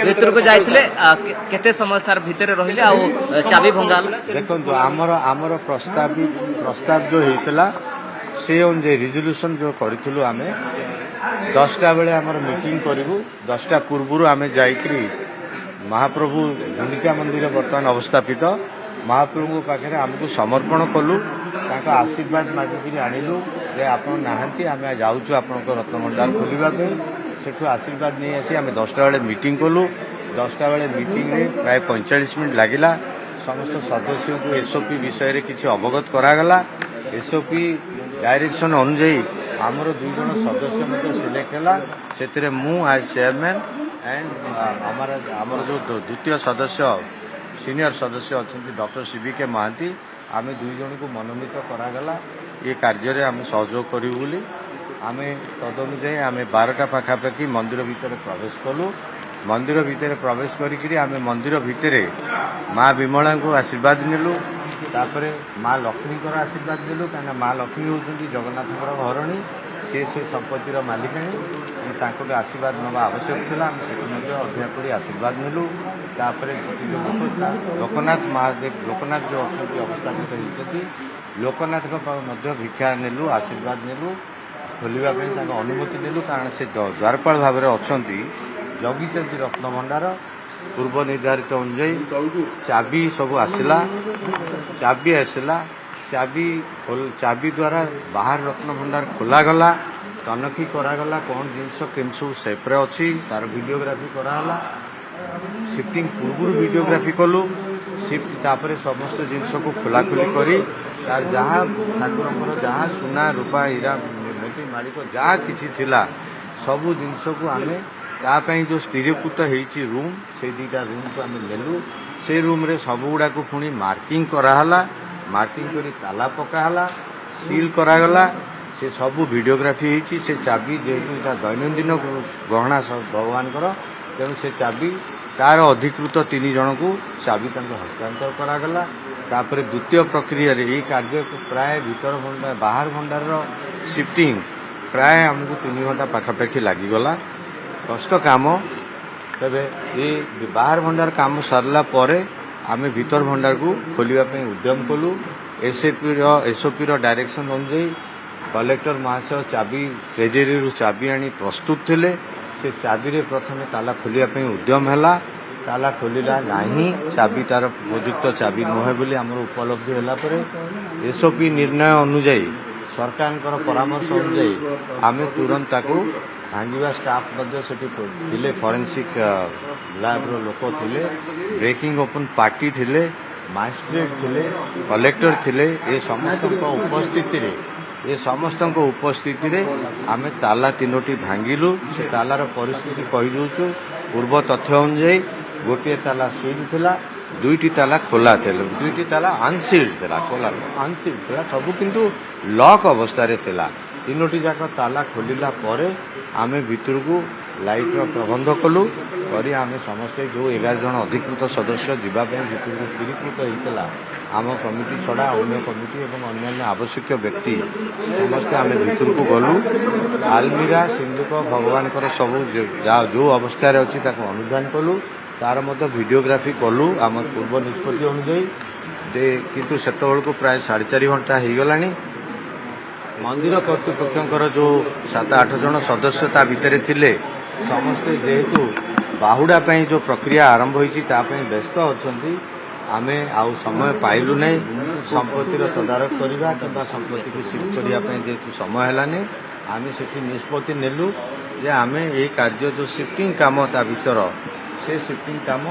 ଭିତରକୁ ଯାଇଥିଲେ କେତେ ସମୟ ସାର୍ ଭିତରେ ରହିଲେ ଆଉ ଚାବି ଭଙ୍ଗା ଦେଖନ୍ତୁ ଆମର ପ୍ରସ୍ତାବ ଯୋଉ ହେଇଥିଲା ସେ ଅନୁଯାୟୀ ରିଜଲ୍ୟୁସନ ଯୋଉ କରିଥିଲୁ ଆମେ 10ଟା ବେଳେ ଆମର ମିଟିଂ କରିବୁ 10ଟା ପୂର୍ବରୁ ଆମେ ଯାଇକରି ମହାପ୍ରଭୁ ଗୁଣ୍ଡିଚା ମନ୍ଦିର ବର୍ତ୍ତମାନ ଅବସ୍ଥାପିତ ମହାପ୍ରଭୁଙ୍କ ପାଖରେ ଆମକୁ ସମର୍ପଣ କଲୁ ତାଙ୍କ ଆଶୀର୍ବାଦ ମାଗିକିରି ଆଣିଲୁ ଯେ ଆପଣ ନାହାନ୍ତି ଆମେ ଯାଉଛୁ ଆପଣଙ୍କ ରତ୍ନଭଣ୍ଡାର ଖୋଲିବା ପାଇଁ ସେଠୁ ଆଶୀର୍ବାଦ ନେଇ ଆସି ଆମେ 10ଟା ବେଳେ ମିଟିଂ କଲୁ 10ଟା ବେଳେ ମିଟିଂରେ ପ୍ରାୟ 45 ମିନିଟ୍ ଲାଗିଲା ସମସ୍ତ ସଦସ୍ୟଙ୍କୁ ଏସ୍ଓପି ବିଷୟରେ କିଛି ଅବଗତ କରାଗଲା ଏସ୍ଓପି ଡାଇରେକ୍ସନ ଅନୁଯାୟୀ ଆମର 2 ଜଣ ସଦସ୍ୟ ମଧ୍ୟ ସିଲେକ୍ଟ ହେଲା ସେଥିରେ ମୁଁ ଆଜ୍ ଚେୟାରମ୍ୟାନ୍ एंड आमर जो द्वितीय सदस्य सीनियर सदस्य अच्छा डॉक्टर सीबी के महांती आम 2 जन को मनोनीत करागला ये कार्य आम सहयोग करूँ बोली आम तदनुजाई आम 12टा पाखापाखि मंदिर भितर प्रवेश कलु मंदिर भितर प्रवेश करी आम मंदिर भितर माँ विमला को आशीर्वाद नेलु तापर माँ लक्ष्मी आशीर्वाद नेलु कहीं माँ लक्ष्मी होती जगन्नाथ घरणी से संपत्तिर मालिकाणी आशीर्वाद नवा आवश्यक था अध्यापक आशीर्वाद नेलु तापर लोकनाथ महादेव लोकनाथ जो अच्छा अवस्थापित होती लोकनाथ भिक्षा नेलु आशीर्वाद नेलु खोलवाई अनुमति नेलु कारण से द्वारपाल भाव में अच्छा जगिंट रत्नभंडार पूर्व निर्धारित अनुजाई चाबी सब आसला चाबी द्वारा बाहर रत्नभंडार खोलागला तनखी करागला कौन जिनस केम सब सेप्रे अच्छी तार वीडियोग्राफी कराला शिफ्टिंग पूर्व वीडियोग्राफी कलु शिफ्ट तापर समस्त जिनस को खोलाखोली करी तार जहाँ ठाकुर जहाँ सुना रूपा हीरा मोती मालिक जहाँ किसी थिला सबू जिनस को आम तापाई जो स्थिरीकृत होती रूम से 2टा रूम को आम नेलु से रूम रे सब गुड़ा को पुणी मार्किंग कराला मार्किंग करी ताला पकाला सील करागला से सबू वीडियोग्राफी होती से चाबी जेहेतु दैनंदिन गहना सब भगवान तेणु से चाबी तार अधिकृत 3 जन को चाबी हस्तांतर करागला तापर द्वितीय प्रक्रिया रे ये कार्य को प्राय भीतर भंडार बाहर भंडार शिफ्टिंग प्राय आमको 3 घंटा पाखापाखि लगिगला कष्ट काम तेरे ये बाहर भंडार काम सरला परे आम भीतर भंडार को खोलने उद्यम कलु एसओपी डायरेक्शन अनुजाई कलेक्टर महाशय चाबी ट्रेजेरी चाबी आनी प्रस्तुत थिले से चाबी रे प्रथम ताला खोलने उद्यम है ताला खोलला नहीं चाबी तार उपयुक्त चाबी नुहे बोली आमर उपलब्धि है एसओपी निर्णय अनुजाई सरकार परामर्श अनुजाई आम तुरंत भांगा स्टाफ थे फॉरेंसिक लैब लोक थे ब्रेकिंग ओपन पार्टी थे मजिस्ट्रेट थे कलेक्टर थे ये समस्त उपस्थिति रे आम ताला 3टी भांगिलु से तालार परिस्थिति कहीदूचु पूर्व तथ्य अनुजाई गोटे ताला सील थिला 2टी ताला खोला थे 2टी ताला अनसील्ड थिला खोला अनसील्ड थिला सबू किंतु लॉक अवस्था रे थिला 3टी जाक ताला खोलिला परे आमे भितर को लाइट प्रबंध कलु करी आमे समस्ते जो 11 जन अधिकृत सदस्य जीवाई भितर को स्थिरीकृत होता आम कमिटी छड़ा अन्य कमिटी और अन्य आवश्यक व्यक्ति समस्ते आम भितर को गलु आलमीरा सिंधुक भगवान सब जो अवस्था अच्छी अनुधान कलु तार मत वीडियोग्राफी कलु आम पूर्व निष्पत्ति अनुजाई किंतु सेतबेल को प्राय 4.5 घंटा हो गलानी मंदिर कर्तृपक्षर जो 7-8 जन सदस्य ता भितर थिले समस्ते जेहेतु बाहुड़ा जो प्रक्रिया आरंभ होती व्यस्त अच्छा आम आउ समय पाइलु नहीं संपत्तिर तदारख करवा कि संपत्ति को शिफ्ट करने जेहेतु समय है आम से निष्पत्ति नेलु जे आम ये कार्य जो शिफ्टिंग काम ता भीतर से शिफ्टिंग काम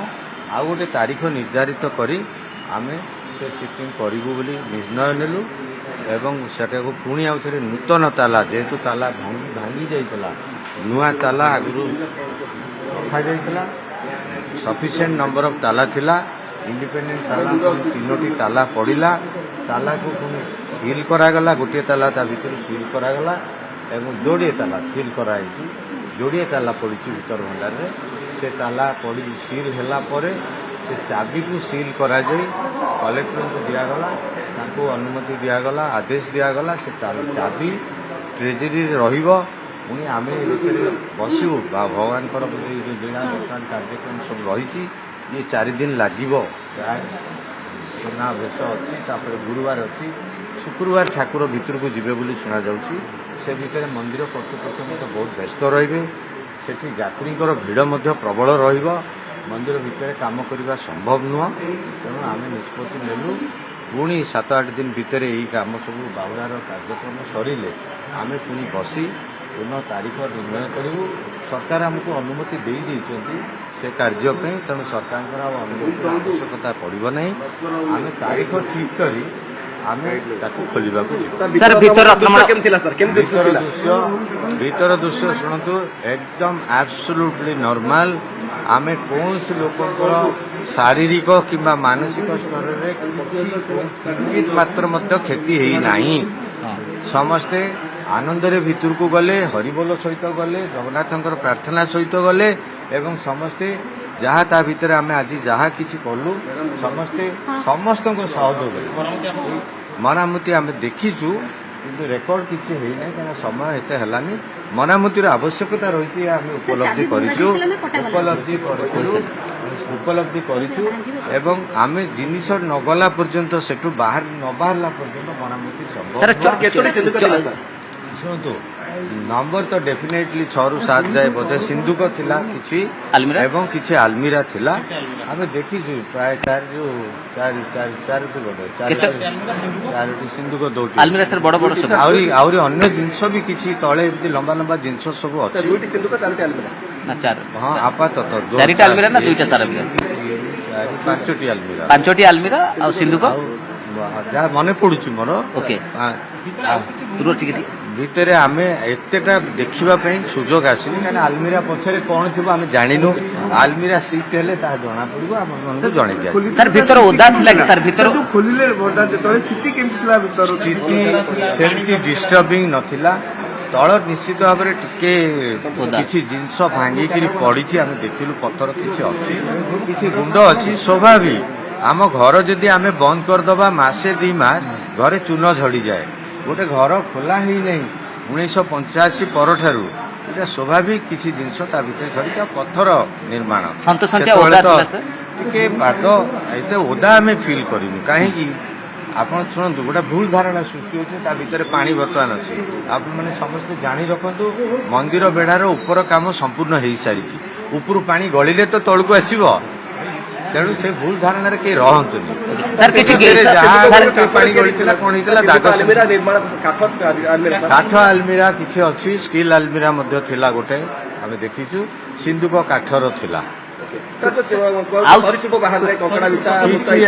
आउ गोटे तारीख निर्धारित करी आम से शिफ्टिंग करूँ बोली निर्णय नेलु एवं सेटा को पुणी आउ थे नूतन ताला जेहेतु ताला भांगी जाइला नुआ ताला आगु रखा जाइला सफिशिएंट नंबर ऑफ ताला थिला इंडिपेंडेंट ताला 3टी ताला पड़ा ताला को पुणी सील करागला गोटे ताला ता भीतर सील करागला एवं जोड़े ताला सील कराई जोड़े ताला पड़ी भीतर भंडार रे से ताला पड़ी सील है से चाबी को सील करा जाई कलेक्टर को दिगला अनुमति दिगला आदेश दिगला से चाबी ट्रेजेरी रहिबो ପୁଣି ଆମେ ଏ ଭିତରେ ବସିବୁ ବା ଭଗବାନଙ୍କର ଲୀଳା ବର୍ତ୍ତମାନ କାର୍ଯ୍ୟକ୍ରମ ସବୁ ରହିଛି। ଇଏ 4 ଦିନ ଲାଗିବ। ପ୍ରାୟ ସୁନାବେଶ ଅଛି, ତାପରେ ଗୁରୁବାର ଅଛି, ଶୁକ୍ରବାର ଠାକୁର ଭିତରକୁ ଯିବେ ବୋଲି ଶୁଣାଯାଉଛି। ସେ ଭିତରେ ମନ୍ଦିର କର୍ତ୍ତୃପକ୍ଷ ମଧ୍ୟ ବହୁତ ବ୍ୟସ୍ତ ରହିବେ। ସେଠି ଯାତ୍ରୀଙ୍କର ଭିଡ଼ ମଧ୍ୟ ପ୍ରବଳ ରହିବ। ମନ୍ଦିର ଭିତରେ କାମ କରିବା ସମ୍ଭବ ନୁହଁ। ତେଣୁ ଆମେ ନିଷ୍ପତ୍ତି ନେଲୁ ପୁଣି 7-8 ଦିନ ଭିତରେ ଏହି କାମ ସବୁ ବାହୁଡ଼ାର କାର୍ଯ୍ୟକ୍ରମ ସରିଲେ ଆମେ ପୁଣି ବସି ପୁନଃ ତାରିଖ ନିର୍ଣ୍ଣୟ କରିବୁ। ସରକାର ଆମକୁ ଅନୁମତି ଦେଇଛନ୍ତି ସେ କାର୍ଯ୍ୟ ପାଇଁ, ତେଣୁ ସରକାରଙ୍କର ଆଉ ଅନୁମତିର ଆବଶ୍ୟକତା ପଡ଼ିବ ନାହିଁ। ଆମେ ତାରିଖ ଠିକ୍ କରି ଆମେ ତାକୁ ଖୋଲିବାକୁ ଯିବୁ। ସାର୍ ଭିତର ଦୃଶ୍ୟ ଶୁଣନ୍ତୁ, ଏକଦମ ଆବସୋଲ୍ୟୁଟଲି ନର୍ମାଲ। ଆମେ କୌଣସି ଲୋକଙ୍କର ଶାରୀରିକ କିମ୍ବା ମାନସିକ ସ୍ତରରେ କିଞ୍ଚିତ ମାତ୍ର ମଧ୍ୟ କ୍ଷତି ହେଇନାହିଁ। ସମସ୍ତେ ଆନନ୍ଦରେ ଭିତରକୁ ଗଲେ, ହରିବୋଲ ସହିତ ଗଲେ, ଜଗନ୍ନାଥଙ୍କର ପ୍ରାର୍ଥନା ସହିତ ଗଲେ ଏବଂ ସମସ୍ତେ ଯାହା ତା ଭିତରେ ଆମେ ଆଜି ଯାହା କିଛି କଲୁ ସମସ୍ତଙ୍କ ସହଯୋଗରେ ମରାମତି ଆମେ ଦେଖିଛୁ, କିନ୍ତୁ ରେକର୍ଡ କିଛି ହେଇନାହିଁ କାରଣ ସମୟ ଏତେ ହେଲାନି। ମରାମତିର ଆବଶ୍ୟକତା ରହିଛି ଆମେ ଉପଲବ୍ଧି କରିଛୁ ଏବଂ ଆମେ ଜିନିଷ ନ ଗଲା ପର୍ଯ୍ୟନ୍ତ ସେଠୁ ନ ବାହାରିଲା ପର୍ଯ୍ୟନ୍ତ ମରାମତି ସମ୍ଭବ। ଶୁଣନ୍ତୁ, ନମ୍ବର ତ ଡେଫିନେଟଲି 6-7 ଯାଏ ବୋଧେ ସିନ୍ଦୁକ ଥିଲା କିଛି ଏବଂ କିଛି ଆଲମିରା ଥିଲା। ଆମେ ଦେଖିଛୁ ପ୍ରାୟ 4ଟି ସିନ୍ଦୁକ ଦଉଟି ଆହୁରି ଅନ୍ୟ ଜିନିଷ ବି କିଛି ତଳେ ଏମିତି ଲମ୍ବା ଲମ୍ବା ଜିନିଷ ସବୁ ଅଛି। ହଁ, ଆପାତତଃ 4ଟି ଆଲମିରା ନା 2ଟା ସାର୍? 5ଟି ଆଲମିରା ଆଉ ସିନ୍ଦୁକ ଯାହା ମନେ ପଡୁଛି ମୋର। ଭିତରେ ଆମେ ଏତେଟା ଦେଖିବା ପାଇଁ ସୁଯୋଗ ଆସିନି କାରଣ ଆଲମିରା ପଛରେ କ'ଣ ଥିବ ଆମେ ଜାଣିନୁ। ଆଲମିରା ସିଟ୍ ହେଲେ ତାହା ଜଣା ପଡିବ, ଆମମାନଙ୍କୁ ଜଣେଇ ଦିଆ। ସାର୍ ଭିତର ଓଦା ଥିଲା କି ସାର୍? ଭିତର ଖୋଲିଲେ ସ୍ଥିତି କେମିତି ଥିଲା? ଭିତର ସ୍ଥିତି ସେମିତି ଡିଷ୍ଟର୍ବିଂ ନଥିଲା। ତଳ ନିଶ୍ଚିତ ଭାବରେ ଟିକେ କିଛି ଜିନିଷ ଭାଙ୍ଗିକିରି ପଡ଼ିଛି, ଆମେ ଦେଖିଲୁ ପଥର କିଛି ଅଛି, କିଛି ଗୁଣ୍ଡ ଅଛି। ସ୍ୱାଭାବିକ ଆମ ଘର ଯଦି ଆମେ ବନ୍ଦ କରିଦେବା 1-2 ମାସ ଘରେ ଚୂନ ଝଡ଼ିଯାଏ। ଗୋଟେ ଘର ଖୋଲା ହେଇନାହିଁ 1985 ପରଠାରୁ, ଏଇଟା ସ୍ୱାଭାବିକ କିଛି ଜିନିଷ ତା ଭିତରେ ଝଡ଼ିଛି। ଆଉ ପଥର ନିର୍ମାଣ ସେତେବେଳେ ତ ଟିକେ ପାଦ ଏତେ ଓଦା ଆମେ ଫିଲ୍ କରିନୁ। କାହିଁକି ଆପଣ ଶୁଣନ୍ତୁ, ଗୋଟେ ଭୁଲ ଧାରଣା ସୃଷ୍ଟି ହେଉଛି ତା ଭିତରେ ପାଣି ବର୍ତ୍ତମାନ ଅଛି। ଆପଣମାନେ ସମସ୍ତେ ଜାଣି ରଖନ୍ତୁ, ମନ୍ଦିର ବେଢ଼ାର ଉପର କାମ ସମ୍ପୂର୍ଣ୍ଣ ହେଇସାରିଛି। ଉପରୁ ପାଣି ଗଳିଲେ ତ ତଳକୁ ଆସିବ, ତେଣୁ ସେ ଭୁଲ ଧାରଣାରେ କେହି ରହନ୍ତୁନି। ପାଣି ଗଳିଥିଲା କ'ଣ ହେଇଥିଲା, କାଠ ଆଲମିରା କିଛି ଅଛି, ଷ୍ଟିଲ୍ ଆଲମିରା ମଧ୍ୟ ଥିଲା ଗୋଟେ, ଆମେ ଦେଖିଛୁ। ସିନ୍ଦୁକ କାଠର ଥିଲା।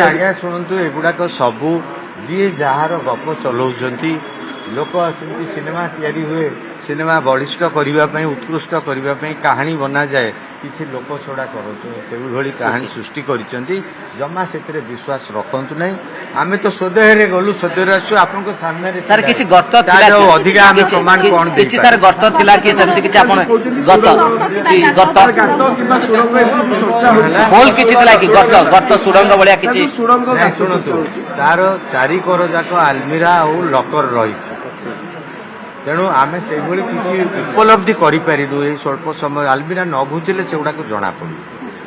ଆଜ୍ଞା ଶୁଣନ୍ତୁ, ଏଗୁଡାକ ସବୁ ଯିଏ ଯାହାର ଗପ ଚଲାଉଛନ୍ତି। ଲୋକ ସେମିତି ସିନେମା ତିଆରି ହୁଏ, ସିନେମା ବଳିଷ୍ଠ କରିବା ପାଇଁ, ଉତ୍କୃଷ୍ଟ କରିବା ପାଇଁ କାହାଣୀ ବନାଯାଏ। କିଛି ଲୋକ ଛଡ଼ା କରନ୍ତୁ ସେଭଳି କାହାଣୀ ସୃଷ୍ଟି କରିଛନ୍ତି। ଜମା ସେଥିରେ ବିଶ୍ୱାସ ରଖନ୍ତୁ ନାହିଁ। ଆମେ ତ ସ୍ୱଦେହରେ ଗଲୁ, ସ୍ୱଦେହରେ ଆସୁ ଆପଣଙ୍କ ସାମ୍ନାରେ। ସାର୍ କିଛି ଗର୍ତ୍ତ ଅଧିକା ଆମେ ପ୍ରମାଣ କ'ଣ କିଛି ସାର୍ ଗର୍ତ୍ତ ଥିଲା କି ସେମିତି କିଛି? ଆପଣ ହୋଲ କିଛି ଥିଲା କି? ଗର୍ତ୍ତ ସୁଡ଼ଙ୍ଗ ଭଳିଆ କିଛି? ଶୁଣନ୍ତୁ, ତାର 4 କର ଯାକ ଆଲମିରା ଆଉ ଲକର ରହିଛି, ତେଣୁ ଆମେ ସେଇଭଳି କିଛି ଉପଲବ୍ଧି କରିପାରିଲୁ। ଏଇ ସ୍ୱଳ୍ପ ସମୟ ଆଲମିରା ନ ଘୁଞ୍ଚିଲେ ସେଗୁଡାକ ଜଣା ପଡିବ।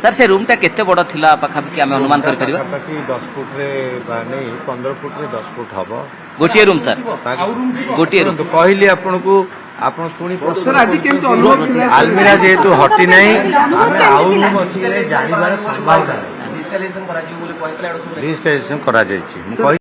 ସାର୍ ସେ ରୁମ୍ ଟା କେତେ ବଡ ଥିଲା ପାଖାପାଖି ଆମେ ଅନୁମାନ କରିପାରିବା? ପାଖାପାଖି 10 ଫୁଟରେ ନେଇ 15 ଫୁଟରେ 10 ଫୁଟ ହବ। ଗୋଟିଏ ରୁମ୍ ସାର୍? ଗୋଟିଏ ରୁମ୍ କହିଲି ଆପଣଙ୍କୁ, ଆପଣ ଶୁଣି ଆଲମିରା ଯେହେତୁ ହଟି ନାହିଁ, ଆମେ ଆଉ ରୁମ୍ ଅଛି ଜାଣିବାର ସମ୍ଭାବନା। ରେଜିଷ୍ଟ୍ରେସନ କରାଯାଇଛି।